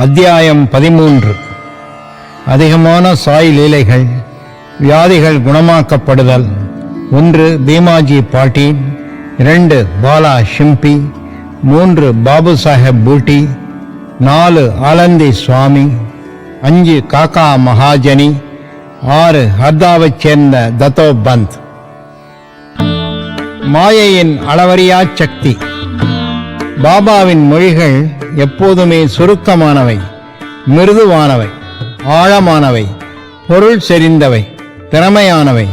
அத்தியாயம் 13. அதிகமான சாய் லீலைகள், வியாதிகள் குணமாக்கப்படுதல். 1. பீமாஜி பாட்டீல். 2. பாலா ஷிம்பி. 3. பாபு சாஹேப் பூட்டி. 4. ஆலந்தி சுவாமி. 5. காக்கா மகாஜனி. 6. ஹர்தாவைச் சேர்ந்த தத்தோ பந்த். மாயையின் அளவறியா சக்தி. பாபாவின் மொழிகள் எப்போதுமே சுருக்கமானவை, மிருதுவானவை, ஆழமானவை, பொருள் செறிந்தவை, திறமையானவை,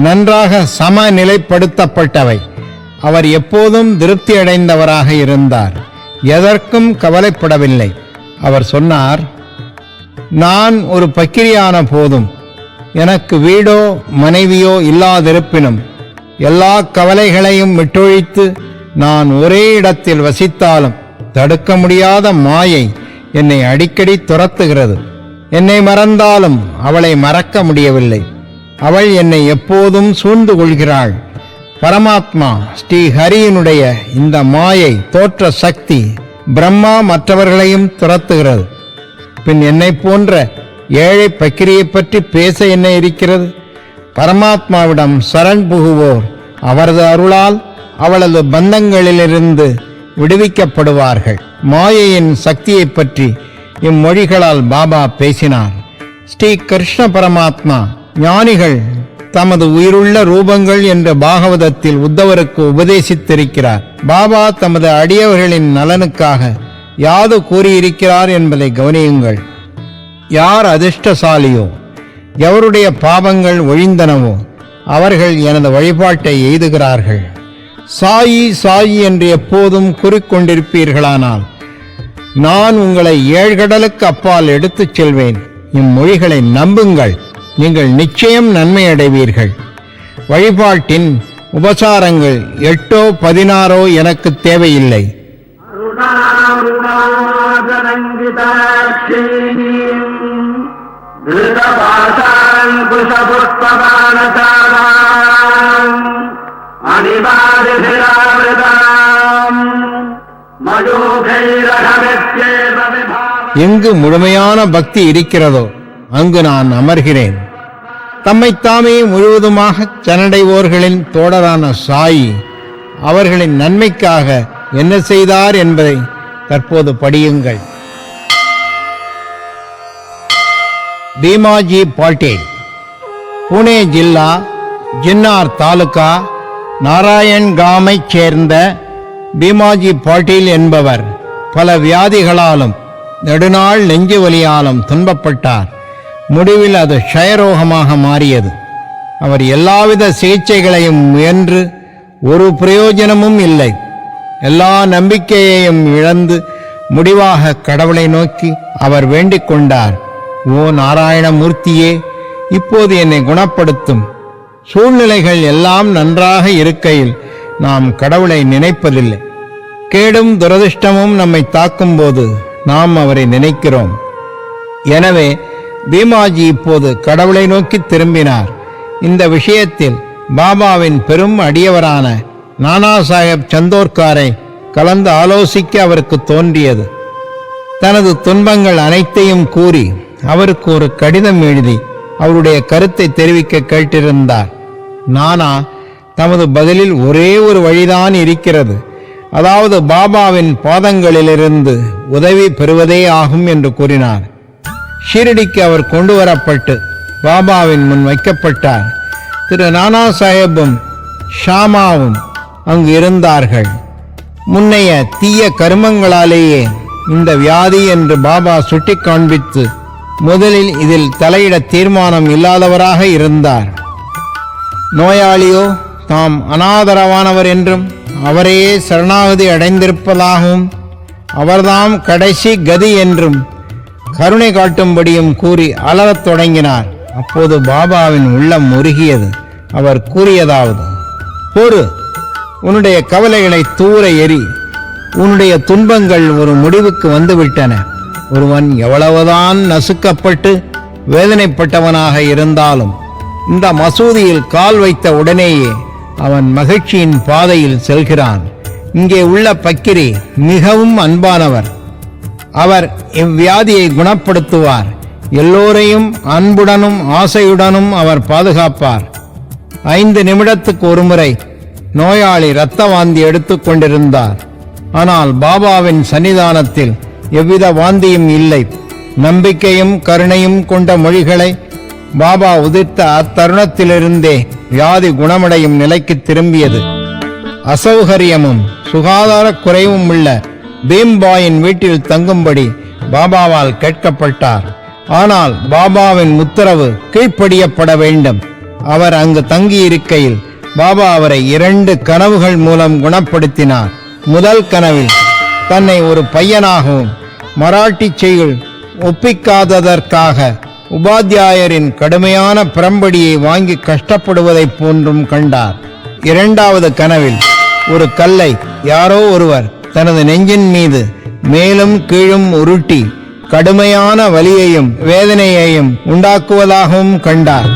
நன்றாக சமநிலைப்படுத்தப்பட்டவை. அவர் எப்போதும் திருப்தி அடைந்தவராக இருந்தார், எதற்கும் கவலைப்படவில்லை. அவர் சொன்னார், நான் ஒரு பக்கிரியான போதும் எனக்கு வீடோ மனைவியோ இல்லாதிருப்பினும் எல்லா கவலைகளையும் விட்டொழித்து நான் ஒரே இடத்தில் வசித்தாலும் தடுக்க முடியாத மாயை என்னை அடிக்கடி துரத்துகிறது. என்னை மறந்தாலும் அவளை மறக்க முடியவில்லை. அவள் என்னை எப்போதும் சூழ்ந்து கொள்கிறாள். பரமாத்மா ஸ்ரீ ஹரியினுடைய இந்த மாயை தோற்ற சக்தி பிரம்மா மற்றவர்களையும் துரத்துகிறது. பின் என்னை போன்ற ஏழை பக்கிரியை பற்றி பேச என்ன இருக்கிறது? பரமாத்மாவிடம் சரண் புகுவோர் அவரது அருளால் அவளது பந்தங்களிலிருந்து விடுவிக்கப்படுவார்கள். மாயையின் சக்தியை பற்றி இம்மொழிகளால் பாபா பேசினார். ஸ்ரீ கிருஷ்ண பரமாத்மா ஞானிகள் தமது உயிருள்ள ரூபங்கள் என்ற பாகவதத்தில் உத்தவருக்கு உபதேசித்திருக்கிறார். பாபா தமது அடியவர்களின் நலனுக்காக யாது கூறியிருக்கிறார் என்பதை கவனியுங்கள். யார் அதிர்ஷ்டசாலியோ, எவருடைய பாவங்கள் ஒழிந்தனவோ அவர்கள் எனது வழிபாட்டை எய்துகிறார்கள். சாயி சாயி என்று எப்போதும் கூறிக்கொண்டிருப்பீர்களானால் நான் உங்களை ஏழ்கடலுக்கு அப்பால் எடுத்துச் செல்வேன். இம்மொழிகளை நம்புங்கள், நீங்கள் நிச்சயம் நன்மை அடைவீர்கள். வழிபாட்டின் உபசாரங்கள் 8 16 எனக்கு தேவையில்லை. எங்கு முழுமையான பக்தி இருக்கிறதோ அங்கு நான் அமர்கிறேன். தம்மைத்தாமே முழுவதுமாக சரணடைவோர்களின் தோடரான சாயி அவர்களின் நன்மைக்காக என்ன செய்தார் என்பதை தற்போது படியுங்கள். பீமாஜி பாட்டீல், புனே ஜில்லா, ஜின்னார் தாலுகா, நாராயண்காமைச் சேர்ந்த பீமாஜி பாட்டீல் என்பவர் பல வியாதிகளாலும் நெடுநாள் நெஞ்சு வலியாலும் துன்பப்பட்டார். முடிவில் அது க்ஷயரோகமாக மாறியது. அவர் எல்லாவித சிகிச்சைகளையும் முயன்று ஒரு பிரயோஜனமும் இல்லை. எல்லா நம்பிக்கையையும் இழந்து முடிவாக கடவுளை நோக்கி அவர் வேண்டிக் கொண்டார். ஓ நாராயணமூர்த்தியே, இப்போது என்னை குணப்படுத்தும். சூழ்நிலைகள் எல்லாம் நன்றாக இருக்கையில் நாம் கடவுளை நினைப்பதில்லை. கேடும் துரதிர்ஷ்டமும் நம்மை தாக்கும் போது நாம் அவரை நினைக்கிறோம். எனவே பீமாஜி இப்போது கடவுளை நோக்கி திரும்பினார். இந்த விஷயத்தில் பாபாவின் பெரும் அடியவரான நானா சாஹேப் சந்தோர்காரை கலந்து ஆலோசிக்க அவருக்கு தோன்றியது. தனது துன்பங்கள் அனைத்தையும் கூறி அவருக்கு ஒரு கடிதம் எழுதி அவருடைய கருத்தை தெரிவிக்க கேட்டிருந்தார். நானா தமது பதிலில் ஒரே ஒரு வழிதான் இருக்கிறது, அதாவது பாபாவின் பாதங்களிலிருந்து உதவி பெறுவதே ஆகும் என்று கூறினார். ஷீரடிக்கு அவர் கொண்டு வரப்பட்டு பாபாவின் முன் வைக்கப்பட்டார். திரு நானா சாஹேபும் ஷாமாவும் அங்கு இருந்தார்கள். முன்னைய தீய கருமங்களாலேயே இந்த வியாதி என்று பாபா சுட்டி காண்பித்து முதலில் இதில் தலையிட தீர்மானம் இல்லாதவராக இருந்தார். நோயாளியோ தாம் அனாதரவானவர் என்றும் அவரையே சரணாகதி அடைந்திருப்பதாகவும் அவர்தாம் கடைசி கதி என்றும் கருணை காட்டும்படியும் கூறி அலறத் தொடங்கினார். அப்போது பாபாவின் உள்ளம் உருகியது. அவர் கூறியதாவது, பொறு, உன்னுடைய கவலைகளை தூர எறி. உன்னுடைய துன்பங்கள் ஒரு முடிவுக்கு வந்துவிட்டன. ஒருவன் எவ்வளவுதான் நசுக்கப்பட்டு வேதனைப்பட்டவனாக இருந்தாலும் இந்த மசூதியில் கால் வைத்த உடனேயே அவன் மகிழ்ச்சியின் பாதையில் செல்கிறான். இங்கே உள்ள பக்கிரி மிகவும் அன்பானவர். அவர் இவ்வியாதியை குணப்படுத்துவார். எல்லோரையும் அன்புடனும் ஆசையுடனும் அவர் பாதுகாப்பார். 5 நிமிடத்துக்கு ஒருமுறை நோயாளி இரத்த வாந்தி எடுத்துக் கொண்டிருந்தார். ஆனால் பாபாவின் சன்னிதானத்தில் எவ்வித வாந்தியும் இல்லை. நம்பிக்கையும் கருணையும் கொண்ட மொழிகளை பாபா உதிர்த்த அத்தருணத்திலிருந்தே வியாதி குணமடையும் நிலைக்கு திரும்பியது. அசௌகரியமும் சுகாதார குறைவும் உள்ள பீம்பாயின் வீட்டில் தங்கும்படி பாபாவால் கேட்கப்பட்டார். ஆனால் பாபாவின் உத்தரவு கீழ்ப்படியப்பட வேண்டும். அவர் அங்கு தங்கியிருக்கையில் பாபா அவரை 2 கனவுகள் மூலம் குணப்படுத்தினார். முதல் கனவில் தன்னை ஒரு பையனாகவும் மராட்டி செய்யுள் ஒப்பிக்காததற்காக உபாத்தியாயரின் கடுமையான பிரம்படியை வாங்கி கஷ்டப்படுவதைப் போன்றும் கண்டார். 2வது கனவில் ஒரு கல்லை யாரோ ஒருவர் தனது நெஞ்சின் மீது மேலும் கீழும் உருட்டி கடுமையான வலியையும் வேதனையையும் உண்டாக்குவதாகவும் கண்டார்.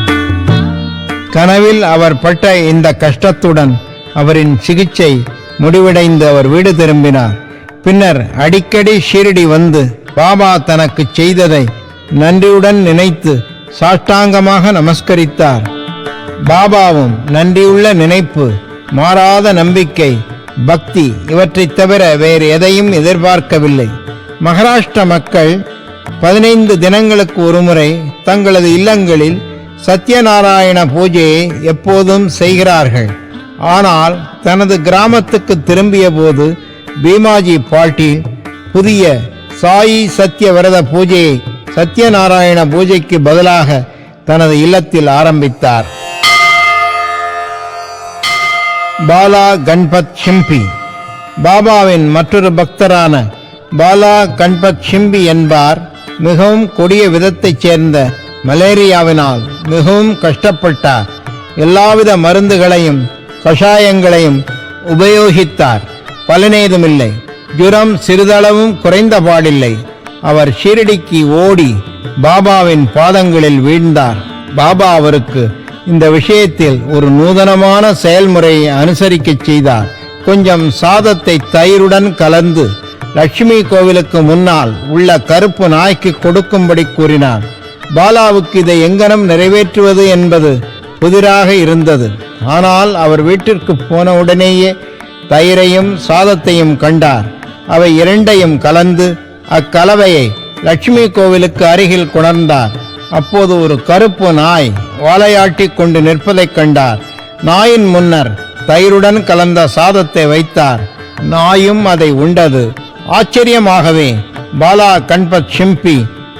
கனவில் அவர் பட்ட இந்த கஷ்டத்துடன் அவரின் சிகிச்சை முடிவடைந்து அவர் வீடு திரும்பினார். பின்னர் அடிக்கடி ஷீரடி வந்து பாபா தனக்கு செய்ததை நன்றியுடன் நினைத்து சாஷ்டாங்கமாக நமஸ்கரித்தார். பாபாவும் நன்றியுள்ள நினைப்பு, மாறாத நம்பிக்கை, பக்தி இவற்றைத் தவிர வேறு எதையும் எதிர்பார்க்கவில்லை. மகாராஷ்டிர மக்கள் 15 தினங்களுக்கு ஒருமுறை தங்களது இல்லங்களில் சத்யநாராயண பூஜையை எப்போதும் செய்கிறார்கள். ஆனால் தனது கிராமத்துக்கு திரும்பிய போது பீமாஜி பாட்டீல் புதிய சாயி சத்ய விரத பூஜையை சத்யநாராயண பூஜைக்கு பதிலாக தனது இல்லத்தில் ஆரம்பித்தார். பாலா கண்பத் ஷிம்பி பாபாவின் மற்றொரு பக்தரான பாலா கண்பத் ஷிம்பி என்பார் மிகவும் கொடிய விதத்தைச் சேர்ந்த மலேரியாவினால் மிகவும் கஷ்டப்பட்டார். எல்லாவித மருந்துகளையும் கஷாயங்களையும் உபயோகித்தார். பலனேதுமில்லை. ஜுரம் சிறிதளவும் குறைந்த பாடில்லை. அவர் ஷீரடிக்கு ஓடி பாபாவின் பாதங்களில் வீழ்ந்தார். பாபா அவருக்கு இந்த விஷயத்தில் ஒரு நூதனமான செயல்முறையை அனுசரிக்கச் செய்தார். கொஞ்சம் சாதத்தை தயிருடன் கலந்து லட்சுமி கோவிலுக்கு முன்னால் உள்ள கருப்பு நாய்க்கு கொடுக்கும்படி கூறினார். பாலாவுக்கு இதை எங்கனம் நிறைவேற்றுவது என்பது புதிராக இருந்தது. ஆனால் அவர் வீட்டிற்கு போன உடனேயே தயிரையும் சாதத்தையும் கண்டார். அவை 2ஐயும் கலந்து அக்கலவையை லட்சுமி கோவிலுக்கு அருகில் கொணர்ந்தார். அப்போது ஒரு கருப்பு நாய் வாலையாட்டி கொண்டு நிற்பதைக் கண்டார். நாயின் முன்னர் தயிருடன் கலந்த சாதத்தை வைத்தார். நாயும் அதை உண்டது. ஆச்சரியமாகவே பாலா கண்பத் ஷிம்பி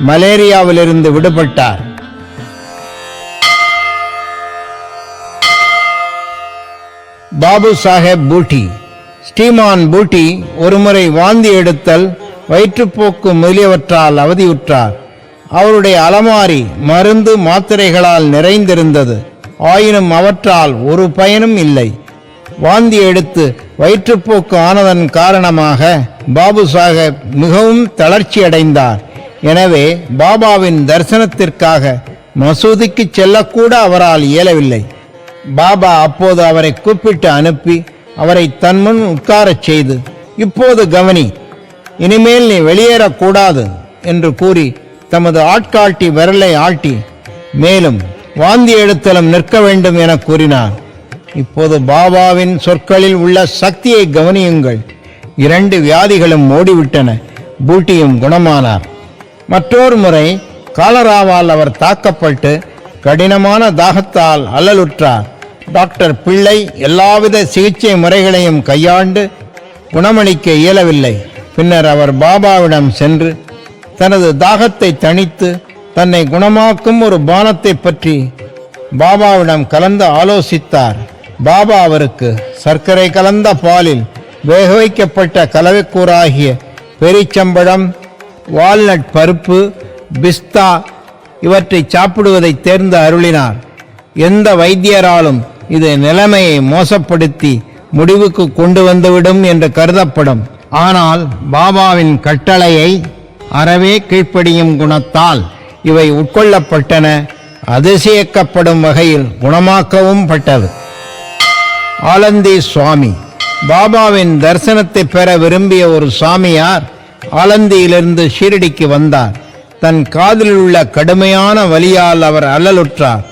மலேரியாவிலிருந்து விடுபட்டார். பாபு சாஹேப் பூட்டி ஸ்ரீமான் பூட்டி ஒருமுறை வாந்தி எடுத்தல், வயிற்றுப்போக்கு முதலியவற்றால் அவதியுற்றார். அவருடைய அலமாரி மருந்து மாத்திரைகளால் நிறைந்திருந்தது. ஆயினும் அவற்றால் ஒரு பயனும் இல்லை. வாந்தி எடுத்து வயிற்றுப்போக்கு ஆனதன் காரணமாக பாபு சாஹேப் மிகவும் தளர்ச்சி அடைந்தார். எனவே பாபாவின் தரிசனத்திற்காக மசூதிக்கு செல்லக்கூட அவரால் இயலவில்லை. பாபா அப்போது அவரை கூப்பிட்டு அனுப்பி அவரை தன்முன் உட்காரச் செய்து, இப்போது கவனி, இனிமேல் நீ வெளியேறக்கூடாது என்று கூறி தமது ஆட்காட்டி விரலை ஆட்டி மேலும் வாந்தி எடுத்தலும் நிற்க வேண்டும் என கூறினார். இப்போது பாபாவின் சொற்களில் உள்ள சக்தியை கவனியுங்கள். 2 வியாதிகளும் ஓடிவிட்டன. பூட்டியும் குணமானார். மற்றொரு முறை காலராவால் அவர் தாக்கப்பட்டு கடினமான தாகத்தால் அல்லலுற்றார். டாக்டர் பிள்ளை எல்லாவித சிகிச்சை முறைகளையும் கையாண்டு குணமளிக்க இயலவில்லை. பின்னர் அவர் பாபாவிடம் சென்று தனது தாகத்தை தணித்து தன்னை குணமாக்கும் ஒரு பானத்தை பற்றி பாபாவிடம் கலந்து ஆலோசித்தார். பாபா அவருக்கு சர்க்கரை கலந்த பாலில் வேக வைக்கப்பட்ட கலவைக்கூறாகிய பெரிச்சம்பழம், வால்நட் பருப்பு, பிஸ்தா இவற்றை சாப்பிடுவதை தேர்ந்து அருளினார். எந்த வைத்தியராலும் இது நிலைமையை மோசப்படுத்தி முடிவுக்கு கொண்டு வந்துவிடும் என்று கருதப்படும். ஆனால் பாபாவின் கட்டளையை அறவே கீழ்ப்படியும் குணத்தால் இவை உட்கொள்ளப்பட்டன. அதிசயிக்கப்படும் வகையில் குணமாக்கவும் பட்டது. ஆலந்தி சுவாமி பாபாவின் தரிசனத்தை பெற விரும்பிய ஒரு சாமியார் ஆலந்தியிலிருந்து ஷீரடிக்கு வந்தார். தன் காதில் உள்ள கடுமையான வலியால் அவர் அல்லலுற்றார்.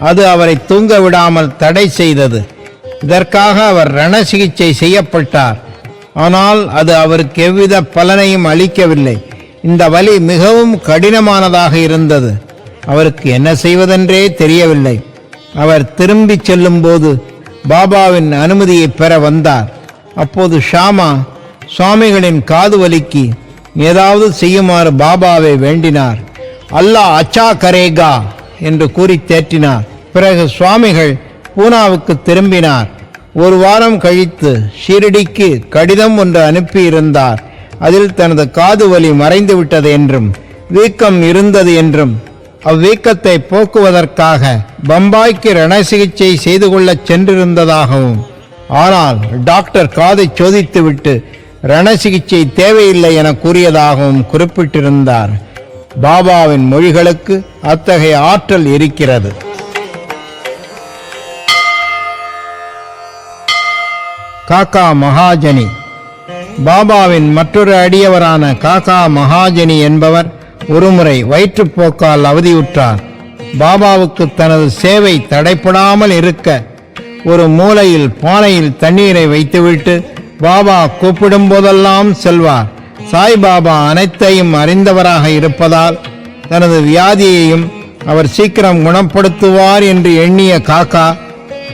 அது அவரை தூங்க விடாமல் தடை செய்தது. இதற்காக அவர் ரண சிகிச்சை செய்யப்பட்டார். ஆனால் அது அவருக்கு எவ்வித பலனையும் அளிக்கவில்லை. இந்த வலி மிகவும் கடினமானதாக இருந்தது. அவருக்கு என்ன செய்வதென்றே தெரியவில்லை. அவர் திரும்பி செல்லும் போது பாபாவின் அனுமதியை பெற வந்தார். அப்போது ஷாமா சுவாமிகளின் காது வலிக்கு ஏதாவது செய்யுமாறு பாபாவை வேண்டினார். அல்லாஹ் அச்சா கரேகா என்று கூறி தேற்றினார். பிறகு சுவாமிகள் பூனாவுக்கு திரும்பினார். ஒரு வாரம் கழித்து ஷீரடிக்கு கடிதம் ஒன்று அனுப்பியிருந்தார். அதில் தனது காது வலி மறைந்து விட்டது என்றும் வீக்கம் இருந்தது என்றும் அவ்வீக்கத்தை போக்குவதற்காக பம்பாய்க்கு ரண சிகிச்சை செய்து கொள்ள சென்றிருந்ததாகவும், ஆனால் டாக்டர் காதை சோதித்துவிட்டு ரண சிகிச்சை தேவையில்லை என கூறியதாகவும் குறிப்பிட்டிருந்தார். பாபாவின் மொழிகளுக்கு அத்தகைய ஆற்றல் இருக்கிறது. காக்கா மகாஜனி. பாபாவின் மற்றொரு அடியவரான காக்கா மகாஜனி என்பவர் ஒருமுறை வயிற்றுப்போக்கால் அவதியுற்றார். பாபாவுக்கு தனது சேவை தடைப்படாமல் இருக்க ஒரு மூலையில் பானையில் தண்ணீரை வைத்துவிட்டு பாபா கூப்பிடும் போதெல்லாம் செல்வார். சாய்பாபா அனைத்தையும் அறிந்தவராக இருப்பதால் தனது வியாதியையும் அவர் சீக்கிரம் குணப்படுத்துவார் என்று எண்ணிய காக்கா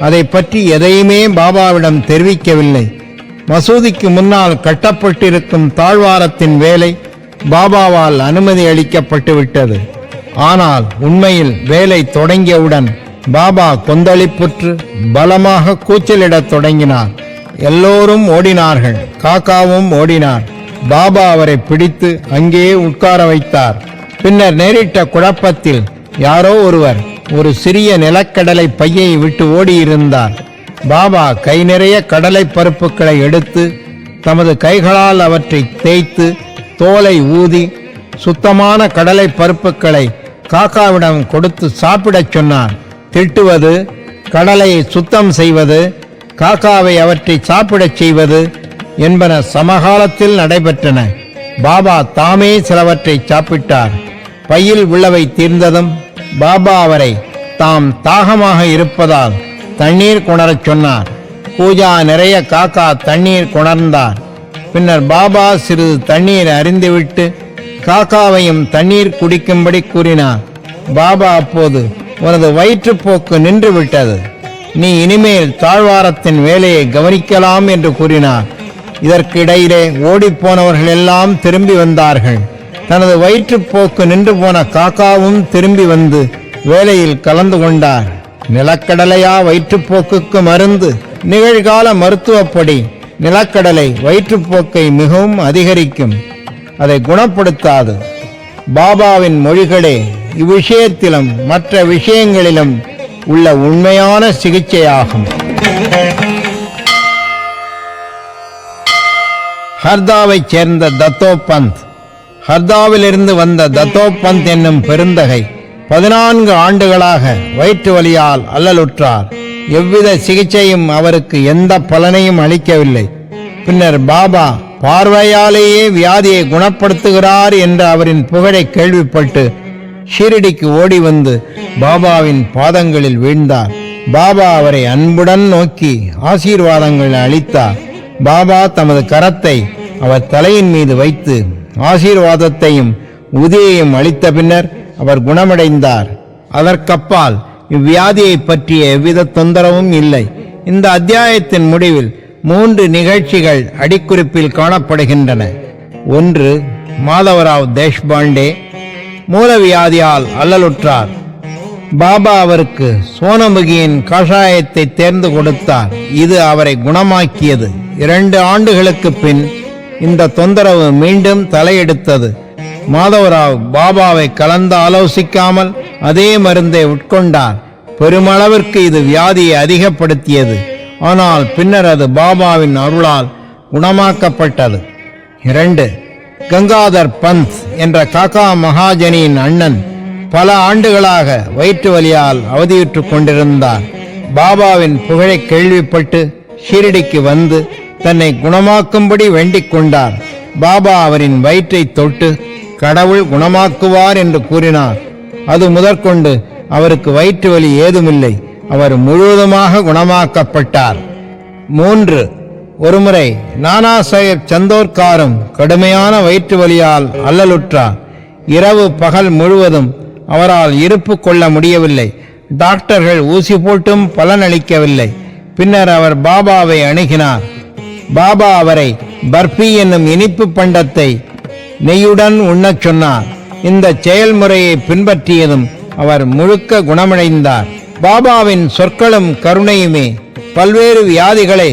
அதை பற்றி எதையுமே பாபாவிடம் தெரிவிக்கவில்லை. மசூதிக்கு முன்னால் கட்டப்பட்டிருக்கும் தாழ்வாரத்தின் வேலை பாபாவால் அனுமதி அளிக்கப்பட்டு விட்டது. ஆனால் உண்மையில் வேலை தொடங்கியவுடன் பாபா கொந்தளிப்புற்று பலமாக கூச்சலிடத் தொடங்கினார். எல்லோரும் ஓடினார்கள். காக்காவும் ஓடினார். பாபா அவரை பிடித்து அங்கே உட்கார வைத்தார். பின்னர் நேரிட்ட குழப்பத்தில் யாரோ ஒருவர் ஒரு சிறிய நிலக்கடலை பையை விட்டு ஓடியிருந்தார். பாபா கை நிறைய கடலை பருப்புகளை எடுத்து தமது கைகளால் அவற்றை தேய்த்து தோலை ஊதி சுத்தமான கடலை பருப்புகளை காக்காவிடம் கொடுத்து சாப்பிடச் சொன்னார். திட்டுவது, கடலையை சுத்தம் செய்வது, காக்காவை அவற்றை சாப்பிடச் செய்வது என்பன சமகாலத்தில் நடைபெற்றன. பாபா தாமே சிலவற்றை சாப்பிட்டார். பையில் உள்ளவை தீர்ந்ததும் பாபா அவரை தாம் தாகமாக இருப்பதால் தண்ணீர் கொணரச் சொன்னார். பூஜா நிறைய காக்கா தண்ணீர் கொணர்ந்தார். பின்னர் பாபா சிறிது தண்ணீர் அறிந்துவிட்டு காக்காவையும் தண்ணீர் குடிக்கும்படி கூறினார். பாபா அப்போது, உனது வயிற்றுப்போக்கு நின்று விட்டது, நீ இனிமேல் தாழ்வாரத்தின் வேலையை கவனிக்கலாம் என்று கூறினார். இதற்கிடையிலே ஓடிப்போனவர்கள் எல்லாம் திரும்பி வந்தார்கள். தனது வயிற்றுப்போக்கு நின்று போன காக்காவும் திரும்பி வந்து வேலையில் கலந்து கொண்டார். நிலக்கடலையா வயிற்றுப்போக்குக்கு மருந்து? நிகழ்கால மருத்துவப்படி நிலக்கடலை வயிற்றுப்போக்கை மிகவும் அதிகரிக்கும், அதை குணப்படுத்தாது. பாபாவின் மொழிகளே இவ்விஷயத்திலும் மற்ற விஷயங்களிலும் உள்ள உண்மையான சிகிச்சையாகும். ஹர்தாவைச் சேர்ந்த தத்தோபந்த். ஹர்தாவிலிருந்து வந்த தத்தோபந்த் என்னும் பெருந்தகை 14 ஆண்டுகளாக வயிற்று வலியால் அல்லலுற்றார். எவ்வித சிகிச்சையும் அவருக்கு எந்த பலனையும் அளிக்கவில்லை. பின்னர் பாபா பார்வையாலேயே வியாதியை குணப்படுத்துகிறார் என்ற அவரின் புகழை கேள்விப்பட்டு ஷீரடிக்கு ஓடி வந்து பாபாவின் பாதங்களில் வீழ்ந்தார். பாபா அவரை அன்புடன் நோக்கி ஆசீர்வாதங்கள் அளித்தார். பாபா தமது கரத்தை அவர் தலையின் மீது வைத்து ஆசீர்வாதத்தையும் உதவியையும் அளித்த பின்னர் அவர் குணமடைந்தார். அதற்கப்பால் இவ்வியாதியை பற்றிய எவ்வித தொந்தரவும் இல்லை. இந்த அத்தியாயத்தின் முடிவில் 3 நிகழ்ச்சிகள் அடிக்குறிப்பில் காணப்படுகின்றன. 1. மாதவராவ் தேஷ்பாண்டே மூலவியாதியால் அல்லலுற்றார். பாபா அவருக்கு சோனமுகியின் கஷாயத்தை தேர்ந்து கொடுத்தார். இது அவரை குணமாக்கியது. 2 ஆண்டுகளுக்கு பின் இந்த தொந்தரவு மீண்டும் தலையெடுத்தது. மாதவராவ் பாபாவை கலந்து ஆலோசிக்காமல் அதே மருந்தை உட்கொண்டார். பெருமளவிற்கு இது வியாதியை அதிகப்படுத்தியது. ஆனால் பின்னர் அது பாபாவின் அருளால் குணமாக்கப்பட்டது. 2. கங்காதர் பந்த் என்ற காக்கா மகாஜனியின் அண்ணன் பல ஆண்டுகளாக வயிற்று வலியால் அவதியுற்று கொண்டிருந்தார். பாபாவின் புகழை கேள்விப்பட்டு ஷீரடிக்கு வந்து தன்னை குணமாக்கும்படி வேண்டிக் கொண்டார். பாபா அவரின் வயிற்றை தொட்டு கடவுள் குணமாக்குவார் என்று கூறினார். அது முதற்கொண்டு அவருக்கு வயிற்று வலி ஏதுமில்லை. அவர் முழுவதுமாக குணமாக்கப்பட்டார். 3. ஒருமுறை நானா சாஹேப் சந்தோர்காரும் கடுமையான வயிற்று வலியால் அல்லலுற்றார். இரவு பகல் முழுவதும் அவரால் இருப்பு கொள்ள முடியவில்லை. டாக்டர்கள் ஊசி போட்டும் பலனளிக்கவில்லை. பின்னர் அவர் பாபாவை அணுகினார். பாபா அவரை பர்பி என்னும் இனிப்பு பண்டத்தை நெய்யுடன் உண்ணச் சொன்னார். இந்த செயல்முறையை பின்பற்றியதும் அவர் முழுக்க குணமடைந்தார். பாபாவின் சொற்களும் கருணையுமே பல்வேறு வியாதிகளை